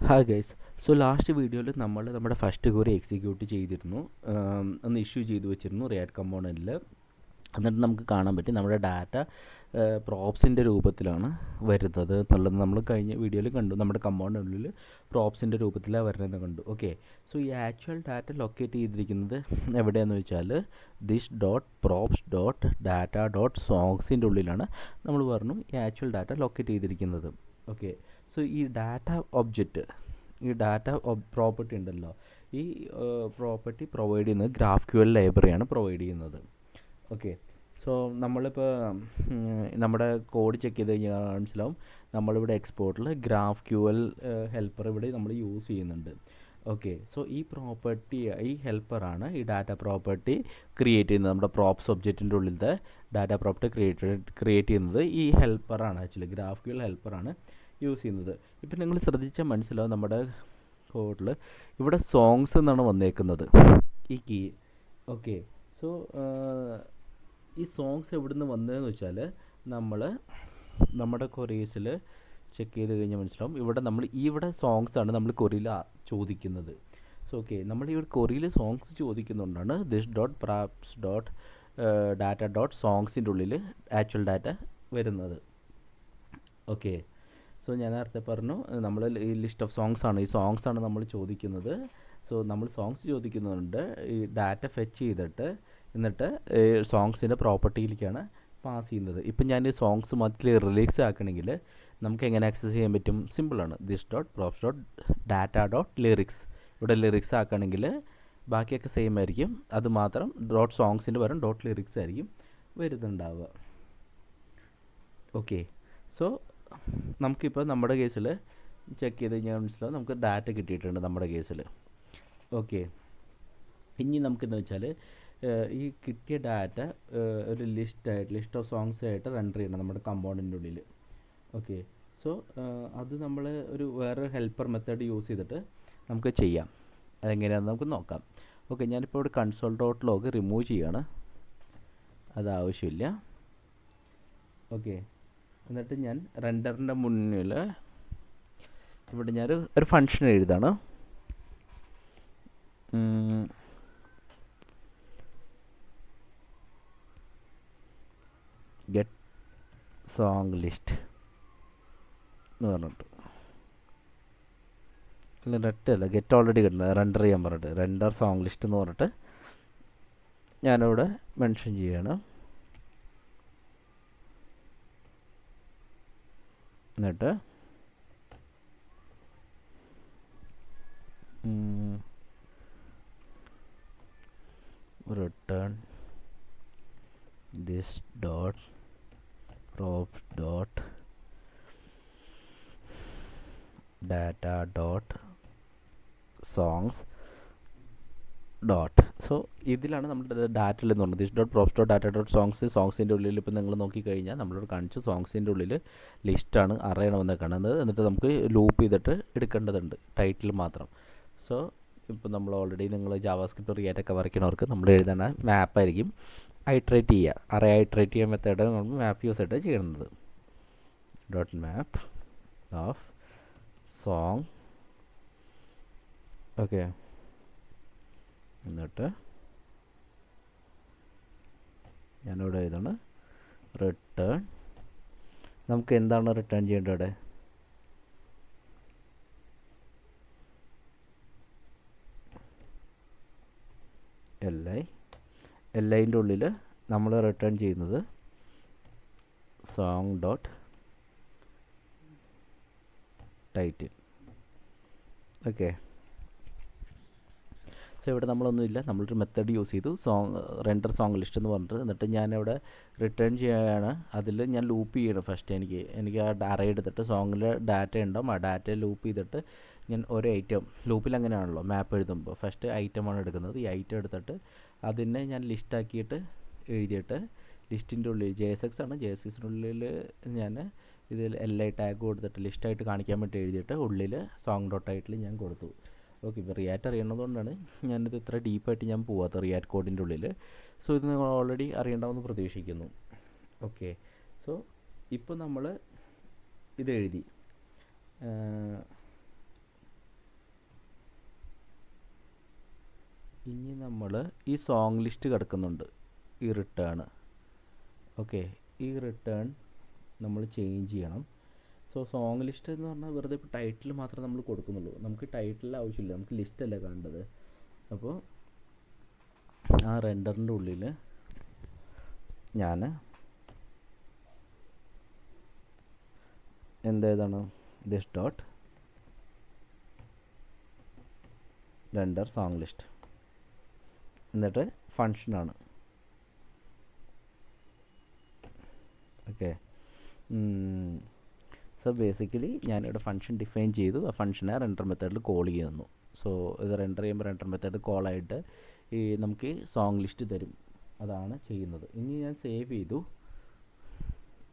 Hi guys. So last വീഡിയോയിൽ നമ്മൾ നമ്മുടെ ഫസ്റ്റ് ക്വറി എക്സിക്യൂട്ട് ചെയ്തിരുന്നു, ഒന്ന് ഇഷ്യൂ ചെയ്ത് വെച്ചിരുന്നു റിയാക്ട് കമ്പോണൻറ്റിൽ. എന്നിട്ട് നമുക്ക് കാണാൻ പറ്റും നമ്മുടെ ഡാറ്റ പ്രോപ്സിൻ്റെ രൂപത്തിലാണ് വരുന്നത് എന്നുള്ളത് നമ്മൾ കഴിഞ്ഞ വീഡിയോയിൽ കണ്ടു. നമ്മുടെ കമ്പോണൻറ്റിനുള്ളിൽ പ്രോപ്സിൻ്റെ രൂപത്തിലാണ് വരുന്നതെന്ന് കണ്ടു. ഓക്കെ, സോ ഈ ആക്ച്വൽ ഡാറ്റ ലൊക്കേറ്റ് ചെയ്തിരിക്കുന്നത് എവിടെയാണെന്ന് വെച്ചാൽ this dot props dot data dot സോങ്സിൻ്റെ ഉള്ളിലാണ് നമ്മൾ പറഞ്ഞു ഈ ആക്ച്വൽ ഡാറ്റ ലൊക്കേറ്റ് ചെയ്തിരിക്കുന്നത്. ഓക്കെ, സോ ഈ ഡാറ്റ ഒബ്ജക്റ്റ്, ഈ ഡാറ്റ പ്രോപ്പർട്ടി ഉണ്ടല്ലോ, ഈ പ്രോപ്പർട്ടി പ്രൊവൈഡ് ചെയ്യുന്നത് GraphQL ലൈബ്രറിയാണ് പ്രൊവൈഡ് ചെയ്യുന്നത്. ഓക്കെ, സോ നമ്മളിപ്പോൾ നമ്മുടെ കോഡ് ചെക്ക് ചെയ്ത് കഴിഞ്ഞാൽ മനസ്സിലാവും നമ്മളിവിടെ എക്സ്പോർട്ടിൽ GraphQL ഹെൽപ്പർ ഇവിടെ നമ്മൾ യൂസ് ചെയ്യുന്നുണ്ട്. ഓക്കെ, സോ ഈ പ്രോപ്പർട്ടി, ഈ ഹെൽപ്പറാണ് ഈ ഡാറ്റ പ്രോപ്പർട്ടി ക്രിയേറ്റ് ചെയ്യുന്നത്. നമ്മുടെ പ്രോപ്സ് ഒബ്ജക്റ്റിൻ്റെ ഉള്ളിലത്തെ ഡാറ്റ പ്രോപ്പർട്ടി ക്രിയേറ്റ് ചെയ്യുന്നത് ഈ ഹെൽപ്പറാണ്. ആക്ച്വലി GraphQL ഹെൽപ്പറാണ് യൂസ് ചെയ്യുന്നത്. ഇപ്പം നിങ്ങൾ ശ്രദ്ധിച്ചാൽ മനസ്സിലാവും നമ്മുടെ കോഡിൽ ഇവിടെ സോങ്സ് എന്നാണ് വന്നേക്കുന്നത് ഈ കീ. ഓക്കെ, സോ ഈ സോങ്സ് എവിടുന്ന് വന്നതെന്ന് വെച്ചാൽ നമ്മൾ നമ്മുടെ കൊറീസിൽ ചെക്ക് ചെയ്ത് കഴിഞ്ഞാൽ മനസ്സിലാവും ഇവിടെ സോങ്സ് ആണ് നമ്മൾ കൊറിയിൽ ചോദിക്കുന്നത്. സോ ഓക്കെ, നമ്മൾ ഇവിടെ കൊറിയിൽ സോങ്സ് ചോദിക്കുന്നതുകൊണ്ടാണ് this dot props dot data dot സോങ്സിൻ്റെ ഉള്ളിൽ ആക്ച്വൽ ഡാറ്റ വരുന്നത്. ഓക്കെ, സോ ഞാൻ നേരത്തെ പറഞ്ഞു നമ്മൾ ഈ ലിസ്റ്റ് ഓഫ് സോങ്സ് ആണ്, ഈ സോങ്സ് ആണ് നമ്മൾ ചോദിക്കുന്നത്. സോ നമ്മൾ സോങ്സ് ചോദിക്കുന്നുണ്ട് ഈ ഡാറ്റ ഫെച്ച് ചെയ്തിട്ട്, എന്നിട്ട് സോങ്സിൻ്റെ പ്രോപ്പർട്ടിയിലേക്കാണ് പാസ് ചെയ്യുന്നത്. ഇപ്പം ഞാൻ ഈ സോങ്സ് മൊത്തത്തിൽ റിലീസ് ആക്കണമെങ്കിൽ നമുക്ക് എങ്ങനെ ആക്സസ് ചെയ്യാൻ പറ്റും? സിമ്പിളാണ്. This dot props dot data dot lyrics. ഇവിടെ ലിറിക്സ് ആക്കണമെങ്കിൽ ബാക്കിയൊക്കെ സെയിം ആയിരിക്കും, അത് മാത്രം ഡോട്ട് സോങ്സിൻ്റെ പകരം ഡോട്ട് ലിറിക്സ് ആയിരിക്കും വരുന്നുണ്ടാവുക. ഓക്കെ, സോ നമുക്കിപ്പോൾ നമ്മുടെ കേസിൽ ചെക്ക് ചെയ്ത് കഴിഞ്ഞാൽ മനസ്സിലാവും നമുക്ക് ഡാറ്റ കിട്ടിയിട്ടുണ്ട് നമ്മുടെ കേസിൽ. ഓക്കെ, ഇനി നമുക്കെന്ന് വെച്ചാൽ ഈ കിട്ടിയ ഡാറ്റ ഒരു ലിസ്റ്റ് ഓഫ് സോങ്സ് ആയിട്ട് റെൻഡർ ചെയ്യണം നമ്മുടെ കമ്പോണൻറ്റിൻ്റെ ഉള്ളിൽ. ഓക്കെ, സോ അത് നമ്മൾ ഒരു വേറെ ഹെൽപ്പർ മെത്തേഡ് യൂസ് ചെയ്തിട്ട് നമുക്ക് ചെയ്യാം. അതെങ്ങനെയാണെന്ന് നമുക്ക് നോക്കാം. ഓക്കെ, ഞാനിപ്പോൾ ഇവിടെ കൺസോൾ ഡോട്ട് ലോഗ് റിമൂവ് ചെയ്യാണ്, അത് ആവശ്യമില്ല. ഓക്കെ, എന്നിട്ട് ഞാൻ റെൻഡറിൻ്റെ മുന്നിൽ ഇവിടെ ഞാൻ ഒരു ഫങ്ഷൻ എഴുതാണ്. ഗെറ്റ് സോങ് ലിസ്റ്റ് എന്ന് പറഞ്ഞിട്ട്, അല്ല നെറ്റല്ല, ഗെറ്റ് ഓൾറെഡി കിട്ടുന്നത് റെൻഡർ ചെയ്യാൻ പറഞ്ഞിട്ട് റെൻഡർ സോങ് ലിസ്റ്റ് എന്ന് പറഞ്ഞിട്ട് ഞാനിവിടെ മെൻഷൻ ചെയ്യാണ്. എന്നിട്ട് return this dot props dot data dot songs dot. So ഇതിലാണ് നമ്മുടെ ഡാറ്റയിൽ എന്ന് പറഞ്ഞത് this dot props dot data dot സോങ്സിൻ്റെ ഉള്ളിൽ ഇപ്പോൾ നിങ്ങൾ നോക്കിക്കഴിഞ്ഞാൽ നമ്മളോട് കാണിച്ചു സോങ്സിൻ്റെ ഉള്ളിൽ ലിസ്റ്റാണ് അറിയണമെന്ന് കാണുന്നത്. എന്നിട്ട് നമുക്ക് ലൂപ്പ് ചെയ്തിട്ട് എടുക്കേണ്ടതുണ്ട് ടൈറ്റിൽ മാത്രം. സോ ഇപ്പോൾ നമ്മൾ ഓൾറെഡി നിങ്ങൾ ജാവാസ്ക്രിപ്റ്റ് റിയാക്റ്റൊക്കെ വരയ്ക്കുന്നവർക്ക് നമ്മൾ എഴുതുന്ന മാപ്പായിരിക്കും ഐട്രേറ്റ് ചെയ്യുക. ഐട്രേറ്റ് ചെയ്യാൻ മെത്തേഡ് നമ്മൾ മാപ്പ് യൂസ് ആയിട്ട് ചെയ്യുന്നത്. Dot map of song. Okay, എന്നിട്ട് ഞാനിവിടെ ഇതാണ് റിട്ടേൺ. നമുക്ക് എന്താണ് റിട്ടേൺ ചെയ്യേണ്ടത്? LIൻ്റെ ഉള്ളിൽ നമ്മൾ റിട്ടേൺ ചെയ്യുന്നത് song dot title. Okay, so ഇവിടെ നമ്മളൊന്നുമില്ല, നമ്മളൊരു മെത്തേഡ് യൂസ് ചെയ്തു റെൻഡർ സോങ് ലിസ്റ്റ് എന്ന് പറഞ്ഞിട്ട്. എന്നിട്ട് ഞാനിവിടെ റിട്ടേൺ ചെയ്യാണ്. അതിൽ ഞാൻ ലൂപ്പ് ചെയ്യണം. ഫസ്റ്റ് എനിക്ക് ആ അറേ എടുത്തിട്ട് സോങ്ങിൽ ഡാറ്റ ഉണ്ടാവും, ആ ഡാറ്റ ലൂപ്പ് ചെയ്തിട്ട് ഞാൻ ഒരു ഐറ്റം ലൂപ്പിൽ അങ്ങനെയാണല്ലോ മാപ്പ് എഴുതുമ്പോൾ ഫസ്റ്റ് ഐറ്റമാണ് എടുക്കുന്നത്. ഈ ഐറ്റം എടുത്തിട്ട് അതിനെ ഞാൻ ലിസ്റ്റാക്കിയിട്ട് എഴുതിയിട്ട് ലിസ്റ്റിൻ്റെ ഉള്ളിൽ JSX ആണ്, JSXൻ്റെ ഉള്ളിൽ ഞാൻ ഇതിൽ LI ടാഗ് കൊടുത്തിട്ട് ലിസ്റ്റായിട്ട് കാണിക്കാൻ വേണ്ടി എഴുതിയിട്ട് ഉള്ളിൽ സോങ് ഡോട്ട് ടൈറ്റിൽ ഞാൻ കൊടുത്തു. ഓക്കെ, ഇപ്പോൾ റിയാക്റ്റ് അറിയണതുകൊണ്ടാണ് ഞാനിത് ഇത്ര ഡീപ്പായിട്ട് ഞാൻ പോവാത്ത റിയാക്റ്റ് കോഡിൻ്റെ ഉള്ളിൽ. സോ ഇത് നിങ്ങൾ ഓൾറെഡി അറിയണ്ടാവുമെന്ന് പ്രതീക്ഷിക്കുന്നു. ഓക്കെ, സോ ഇപ്പോൾ നമ്മൾ ഇത് എഴുതി. നമ്മൾ ഈ സോങ് ലിസ്റ്റ് കിടക്കുന്നുണ്ട്, ഈ റിട്ടേൺ. ഓക്കെ, ഈ റിട്ടേൺ നമ്മൾ ചേഞ്ച് ചെയ്യണം. സോ സോങ് ലിസ്റ്റ് എന്ന് പറഞ്ഞാൽ വെറുതെ ഇപ്പോൾ ടൈറ്റിൽ മാത്രമേ നമ്മൾ കൊടുക്കുന്നുള്ളൂ. നമുക്ക് ടൈറ്റിൽ ആവശ്യമില്ല, നമുക്ക് ലിസ്റ്റല്ലേ കാണേണ്ടത്. അപ്പോൾ ആ റെൻഡറിൻ്റെ ഉള്ളിൽ ഞാൻ എന്താണ് this dot render song list, എന്നിട്ട് ഫങ്ഷനാണ്. ഓക്കെ, സോ ബേസിക്കലി ഞാനിവിടെ ഫങ്ഷൻ ഡിഫൈൻ ചെയ്തു. ആ ഫങ്ഷനെ റെൻഡർ മെത്തേഡിൽ കോൾ ചെയ്യുന്നു. സോ ഇത് റെൻഡർ ചെയ്യുമ്പോൾ റെൻഡർ മെത്തേഡ് കോളായിട്ട് ഈ നമുക്ക് സോങ് ലിസ്റ്റ് തരും. അതാണ് ചെയ്യുന്നത്. ഇനി ഞാൻ സേവ് ചെയ്തു.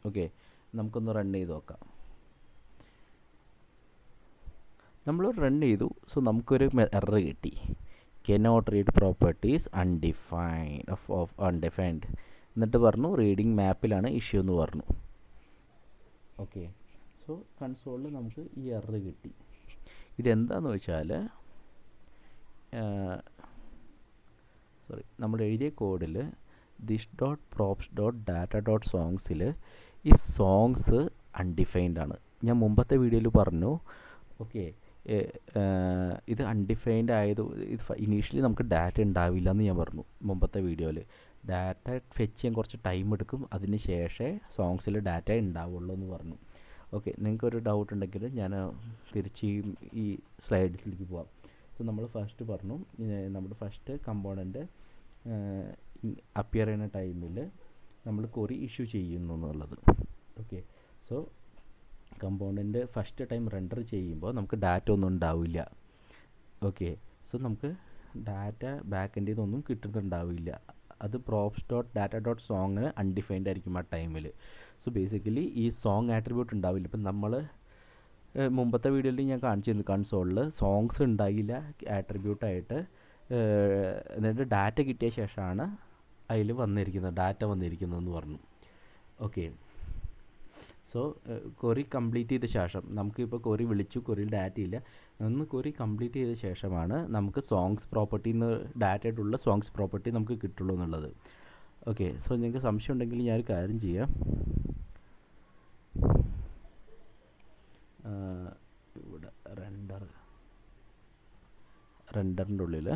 ഓക്കെ, നമുക്കൊന്ന് റൺ ചെയ്ത് നോക്കാം. നമ്മൾ റൺ ചെയ്തു. സോ നമുക്കൊരു എറർ കിട്ടി, കനോട്ട് റീഡ് പ്രോപ്പർട്ടീസ് അൺഡിഫൈൻഡ്. എന്നിട്ട് പറഞ്ഞു റീഡിങ് മാപ്പിലാണ് ഇഷ്യൂ എന്ന് പറഞ്ഞു. ഓക്കെ, സോ കൺസോളിൽ നമുക്ക് ഈ എറർ കിട്ടി. ഇതെന്താന്ന് വെച്ചാൽ നമ്മൾ എഴുതിയ കോഡിൽ this dot props dot data dot സോങ്സിൽ ഈ സോങ്സ് അൺഡിഫൈൻഡ് ആണ്. ഞാൻ മുമ്പത്തെ വീഡിയോയിൽ പറഞ്ഞു. ഓക്കെ, ഇത് അൺഡിഫൈൻഡ് ആയത് ഇനീഷ്യലി നമുക്ക് ഡാറ്റ ഉണ്ടാവില്ല എന്ന് ഞാൻ പറഞ്ഞു മുമ്പത്തെ വീഡിയോയിൽ. ഡാറ്റ ഫെച്ച് ചെയ്യാൻ കുറച്ച് ടൈം എടുക്കും, അതിന് ശേഷമേ സോങ്സിൽ ഡാറ്റ ഉണ്ടാവുള്ളൂ എന്ന് പറഞ്ഞു. ഓക്കെ, നിങ്ങൾക്കൊരു ഡൗട്ട് ഉണ്ടെങ്കിൽ ഞാൻ തിരിച്ച് ഈ സ്ലൈഡിലേക്ക് പോവാം. സോ നമ്മൾ ഫസ്റ്റ് പറഞ്ഞു നമ്മുടെ ഫസ്റ്റ് കമ്പോണൻ്റ് അപ്പിയർ ചെയ്യുന്ന ടൈമിൽ നമ്മൾ ക്വറി ഇഷ്യൂ ചെയ്യുന്നു എന്നുള്ളത്. Okay, so component first time render ചെയ്യുമ്പോൾ നമുക്ക് ഡാറ്റ ഒന്നും ഉണ്ടാവില്ല. ഓക്കെ, സോ നമുക്ക് ഡാറ്റ ബാക്ക് എൻഡിൽ നിന്നൊന്നും കിട്ടുന്നുണ്ടാവില്ല. അത് props dot data dot song undefined ആയിരിക്കും ആ ടൈമിൽ. സോ ബേസിക്കലി ഈ സോങ് ആട്രിബ്യൂട്ട് ഉണ്ടാവില്ല. ഇപ്പം നമ്മൾ മുമ്പത്തെ വീഡിയോയിൽ ഞാൻ കാണിച്ചിരുന്നു കൺസോളിൽ സോങ്സ് ഉണ്ടായില്ല ആട്രിബ്യൂട്ടായിട്ട്. എന്നിട്ട് ഡാറ്റ കിട്ടിയ ശേഷമാണ് അതിൽ വന്നിരിക്കുന്നത്, ഡാറ്റ വന്നിരിക്കുന്നതെന്ന് പറഞ്ഞു. ഓക്കെ, സോ ക്വറി കംപ്ലീറ്റ് ചെയ്ത ശേഷം നമുക്കിപ്പോൾ ക്വറി വിളിച്ചു, ക്വറിയിൽ ഡാറ്റ ഇല്ല. ഒന്ന് ക്വറി കംപ്ലീറ്റ് ചെയ്ത ശേഷമാണ് നമുക്ക് സോങ്സ് പ്രോപ്പർട്ടിന്ന് ഡാറ്റയായിട്ടുള്ള സോങ്സ് പ്രോപ്പർട്ടി നമുക്ക് കിട്ടുള്ളൂ എന്നുള്ളത്. ഓക്കെ, സോ നിങ്ങൾക്ക് സംശയം ഉണ്ടെങ്കിൽ ഞാനൊരു കാര്യം ചെയ്യാം. ഇവിടെ റെൻഡറിൻ്റെ ഉള്ളിൽ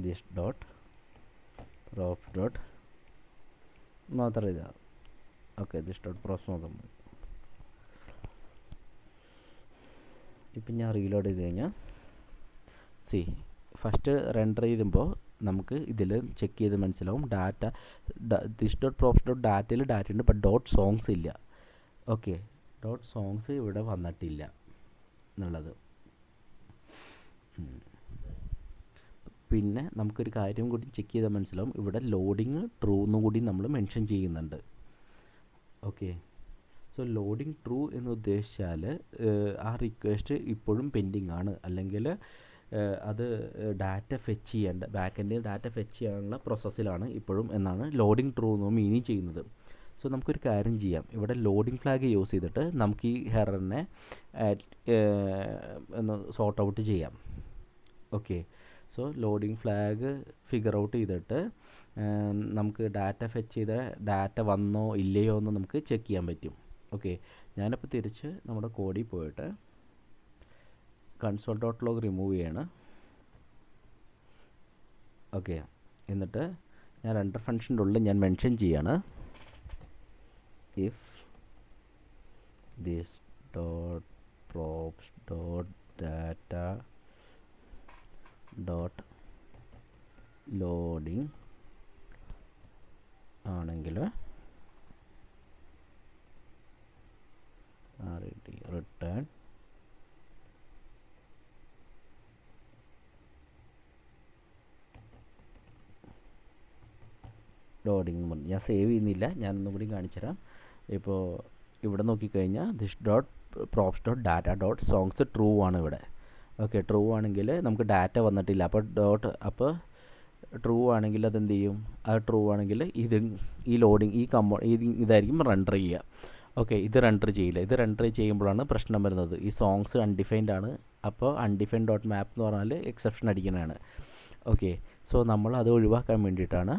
this dot props dot മാത്രം ഇതാ. ഓക്കെ, this dot props മാത്രം മതി. ഇപ്പം ഞാൻ റീലോഡ് ചെയ്ത് കഴിഞ്ഞാൽ ഫസ്റ്റ് റെൻഡർ ചെയ്യുമ്പോൾ നമുക്ക് ഇതിൽ ചെക്ക് ചെയ്ത് മനസ്സിലാവും data this dot props dot ഡാറ്റയിൽ ഡാറ്റ ഉണ്ട്, ബട്ട് ഡോട്ട് സോങ്സ് ഇല്ല. ഓക്കെ, ഡോട്ട് സോങ്സ് ഇവിടെ വന്നിട്ടില്ല എന്നുള്ളത്. പിന്നെ നമുക്കൊരു കാര്യം കൂടി ചെക്ക് ചെയ്താൽ മനസ്സിലാവും, ഇവിടെ ലോഡിങ് ട്രൂ എന്നും കൂടി നമ്മൾ മെൻഷൻ ചെയ്യുന്നുണ്ട്. ഓക്കെ, സോ ലോഡിങ് ട്രൂ എന്ന് ഉദ്ദേശിച്ചാൽ ആ റിക്വസ്റ്റ് ഇപ്പോഴും പെൻഡിങ് ആണ്, അല്ലെങ്കിൽ അത് ഡാറ്റ ഫെച്ച് ചെയ്യേണ്ട ബാക്ക് എൻഡിൽ ഡാറ്റ ഫെച്ച് ചെയ്യാനുള്ള പ്രോസസ്സിലാണ് ഇപ്പോഴും എന്നാണ് ലോഡിങ് ട്രൂ എന്ന് മീനിങ് ചെയ്യുന്നത്. സോ നമുക്കൊരു കാര്യം ചെയ്യാം, ഇവിടെ ലോഡിങ് ഫ്ലാഗ് യൂസ് ചെയ്തിട്ട് നമുക്ക് ഈ ഹെററിനെ ഒന്ന് സോർട്ട് ഔട്ട് ചെയ്യാം. Okay, so loading flag figure out ചെയ്തിട്ട് നമുക്ക് ഡാറ്റ ഫെച്ച് ചെയ്ത ഡാറ്റ വന്നോ ഇല്ലയോ എന്ന് നമുക്ക് ചെക്ക് ചെയ്യാൻ പറ്റും. ഓക്കെ, ഞാനിപ്പോൾ തിരിച്ച് നമ്മുടെ കോഡിൽ പോയിട്ട് കൺസോൾ ഡോട്ട് ലോഗ് റിമൂവ് ചെയ്യാണ്. ഓക്കെ, എന്നിട്ട് ഞാൻ റെൻഡർ ഫംഗ്ഷൻ്റെ ഉള്ളിൽ ഞാൻ മെൻഷൻ ചെയ്യാണ് if this dot props dot data dot loading ആണെങ്കിൽ റിട്ടേൺ ലോഡിങ് എന്ന് പറഞ്ഞു. ഞാൻ സേവ് ചെയ്യുന്നില്ല, ഞാനൊന്നും കൂടി കാണിച്ചു തരാം. ഇപ്പോൾ ഇവിടെ നോക്കിക്കഴിഞ്ഞാൽ this dot props dot data dot songs true ആണ് ഇവിടെ. ഓക്കെ, ട്രൂ ആണെങ്കിൽ നമുക്ക് ഡാറ്റ വന്നിട്ടില്ല. അപ്പോൾ ട്രൂ ആണെങ്കിൽ അതെന്ത് ചെയ്യും? അത് ട്രൂ ആണെങ്കിൽ ഈ ലോഡിങ് ഇതായിരിക്കും റണ്ടർ ചെയ്യുക. ഓക്കെ, ഇത് റണ്ടർ ചെയ്യില്ല. ഇത് റണ്ടർ ചെയ്യുമ്പോഴാണ് പ്രശ്നം വരുന്നത്. ഈ സോങ്സ് അൺഡിഫൈൻഡ് ആണ്. അപ്പോൾ അൺഡിഫൈൻഡ് ഡോട്ട് മാപ്പ് എന്ന് പറഞ്ഞാൽ എക്സെപ്ഷൻ അടിക്കുന്നതാണ്. ഓക്കെ, സോ നമ്മൾ അത് ഒഴിവാക്കാൻ വേണ്ടിയിട്ടാണ്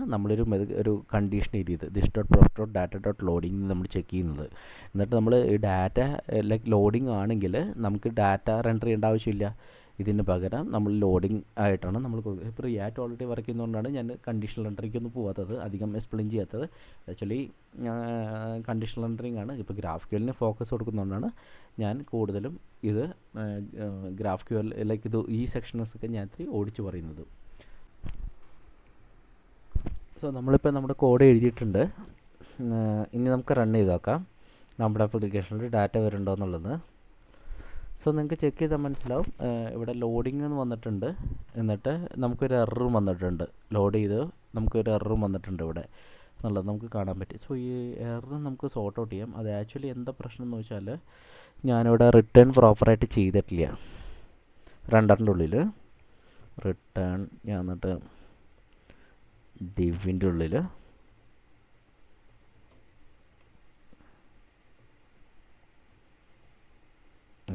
ഒരു കണ്ടീഷൻ എഴുതിയത്, this dot prof dot data dot loading നമ്മൾ ചെക്ക് ചെയ്യുന്നത്. എന്നിട്ട് നമ്മൾ ഈ ഡാറ്റ ലൈക്ക് ലോഡിങ് ആണെങ്കിൽ നമുക്ക് ഡാറ്റ റെൻഡർ ചെയ്യേണ്ട ആവശ്യമില്ല. ഇതിന് പകരം നമ്മൾ ലോഡിങ് ആയിട്ടാണ് നമ്മൾ കൊടുക്കുക. ഇപ്പോൾ റിയാക്ട് ഓൾറെഡി വർക്ക് ചെയ്യുന്നതുകൊണ്ടാണ് ഞാൻ കണ്ടീഷണൽ റെൻഡറിങ്ങൊന്നും പോകാത്തത്, അധികം എക്സ്പ്ലെയിൻ ചെയ്യാത്തത്. ആക്ച്വലി കണ്ടീഷണൽ റെൻഡറിങ് ആണ്. ഇപ്പോൾ ഗ്രാഫ്ക്യൂലിന് ഫോക്കസ് കൊടുക്കുന്നതുകൊണ്ടാണ് ഞാൻ കൂടുതലും ഇത് ഗ്രാഫ്ക്യൂൽ ലൈക്ക് ഈ സെക്ഷൻസൊക്കെ ഞാൻ ഓടിച്ച് പറയുന്നത്. സോ നമ്മളിപ്പോൾ നമ്മുടെ കോഡ് എഴുതിയിട്ടുണ്ട്. ഇനി നമുക്ക് റൺ ചെയ്ത് നോക്കാം നമ്മുടെ ആപ്ലിക്കേഷനിൽ ഡാറ്റ വരുന്നുണ്ടോ എന്നുള്ളത്. സോ നിങ്ങൾക്ക് ചെക്ക് ചെയ്താൽ മനസ്സിലാവും. ഇവിടെ ലോഡിംഗ് എന്ന് വന്നിട്ടുണ്ട്, എന്നിട്ട് നമുക്കൊരു എററും വന്നിട്ടുണ്ട്. ലോഡ് ചെയ്ത് നമുക്കൊരു എററും വന്നിട്ടുണ്ട് ഇവിടെ എന്നുള്ളത് നമുക്ക് കാണാൻ പറ്റും. സോ ഈ എറർ നമുക്ക് സോർട്ട് ഔട്ട് ചെയ്യാം. അത് ആക്ച്വലി എന്താ പ്രശ്നം എന്ന് വെച്ചാൽ ഞാനിവിടെ റിട്ടേൺ പ്രോപ്പറായിട്ട് ചെയ്തിട്ടില്ല. റണ്ടറിൻ്റെ ഉള്ളിൽ റിട്ടേൺ ഞാൻ എന്നിട്ട് ഡിവിൻ്റെ ഉള്ളിൽ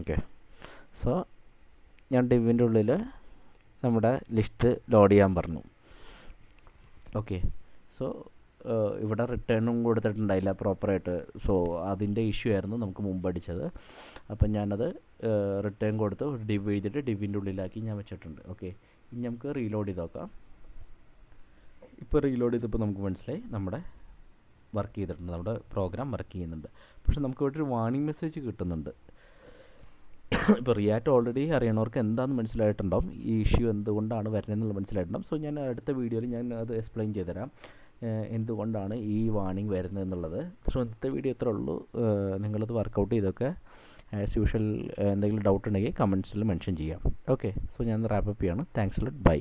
ഓക്കെ, സോ ഞാൻ ഡിവിൻ്റെ ഉള്ളിൽ നമ്മുടെ ലിസ്റ്റ് ലോഡ് ചെയ്യാൻ പറഞ്ഞു. ഓക്കെ, സോ ഇവിടെ റിട്ടേണും കൊടുത്തിട്ടുണ്ടായില്ല പ്രോപ്പറായിട്ട്. സോ അതിൻ്റെ ഇഷ്യൂ ആയിരുന്നു നമുക്ക് മുമ്പ് അടിച്ചത്. അപ്പം ഞാനത് റിട്ടേൺ കൊടുത്ത് ഡിവ് ചെയ്തിട്ട് ഡിവിൻ്റെ ഉള്ളിലാക്കി ഞാൻ വെച്ചിട്ടുണ്ട്. ഓക്കെ, ഇനി നമുക്ക് റീലോഡ് ചെയ്ത് നോക്കാം. ഇപ്പോൾ റീലോഡ് ചെയ്തപ്പോൾ നമുക്ക് മനസ്സിലായി നമ്മുടെ വർക്ക് ചെയ്തിട്ടുണ്ട്, നമ്മുടെ പ്രോഗ്രാം വർക്ക് ചെയ്യുന്നുണ്ട്. പക്ഷെ നമുക്ക് ഇവിടെ ഒരു വാർണിംഗ് മെസ്സേജ് കിട്ടുന്നുണ്ട്. ഇപ്പോൾ റിയാക്ട് ഓൾറെഡി അറിയണവർക്ക് എന്താണെന്ന് മനസ്സിലായിട്ടുണ്ടാവും, ഈ ഇഷ്യൂ എന്തുകൊണ്ടാണ് വരുന്നതെന്നുള്ളത് മനസ്സിലായിട്ടുണ്ടാവും. സോ ഞാൻ അടുത്ത വീഡിയോയിൽ ഞാൻ അത് എക്സ്പ്ലെയിൻ ചെയ്തുതരാം എന്തുകൊണ്ടാണ് ഈ വാർണിംഗ് വരുന്നത് എന്നുള്ളത്. സോ ഇന്നത്തെ വീഡിയോ ഇത്രേ ഉള്ളൂ. നിങ്ങളത് വർക്കൗട്ട് ചെയ്തൊക്കെ ആസ് യൂഷ്വൽ എന്തെങ്കിലും ഡൗട്ട് ഉണ്ടെങ്കിൽ കമൻസിൽ മെൻഷൻ ചെയ്യാം. ഓക്കെ, സോ ഞാൻ റാപ്പ് അപ്പ് ചെയ്യാണ്. Thanks a lot, by.